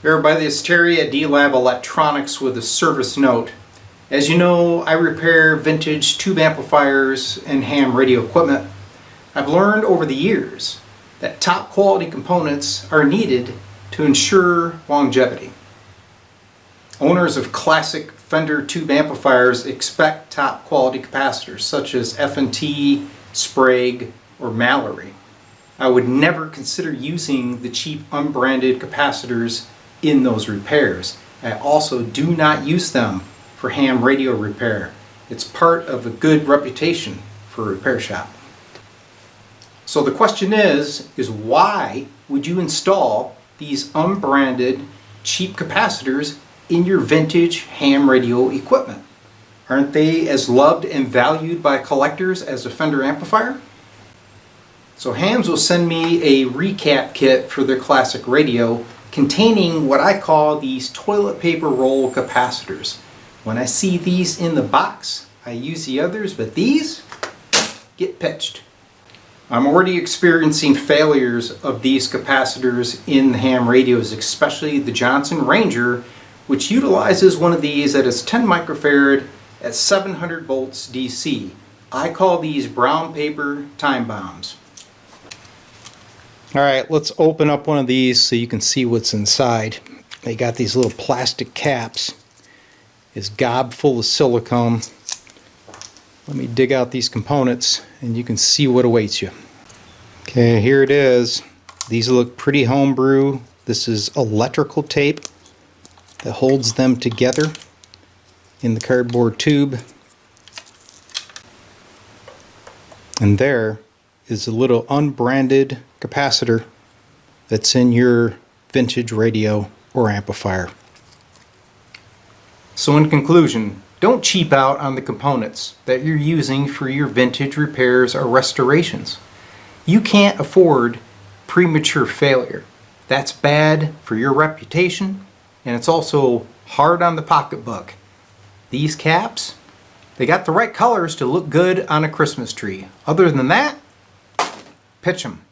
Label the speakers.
Speaker 1: Everybody, this is Terry at D-Lab Electronics with a service note. As you know, I repair vintage tube amplifiers and ham radio equipment. I've learned over the years that top quality components are needed to ensure longevity. Owners of classic Fender tube amplifiers expect top quality capacitors such as F&T, Sprague, or Mallory. I would never consider using the cheap unbranded capacitors in those repairs. I also do not use them for ham radio repair. It's part of a good reputation for a repair shop. So the question is why would you install these unbranded cheap capacitors in your vintage ham radio equipment? Aren't they as loved and valued by collectors as a Fender amplifier? So hams will send me a recap kit for their classic radio containing what I call these toilet paper roll capacitors. When I see these in the box, I use the others, but these get pitched. I'm already experiencing failures of these capacitors in the ham radios, especially the Johnson Ranger, which utilizes one of these that is 10 microfarad at 700 volts DC. I call these brown paper time bombs. Alright, let's open up one of these so you can see what's inside. They got these little plastic caps. It's gob full of silicone. Let me dig out these components and you can see what awaits you. Okay, here it is. These look pretty homebrew. This is electrical tape that holds them together in the cardboard tube. And there is a little unbranded capacitor that's in your vintage radio or amplifier. So in conclusion, don't cheap out on the components that you're using for your vintage repairs or restorations. You can't afford premature failure. That's bad for your reputation, and it's also hard on the pocketbook. These caps, they got the right colors to look good on a Christmas tree. Other than that, pitch them.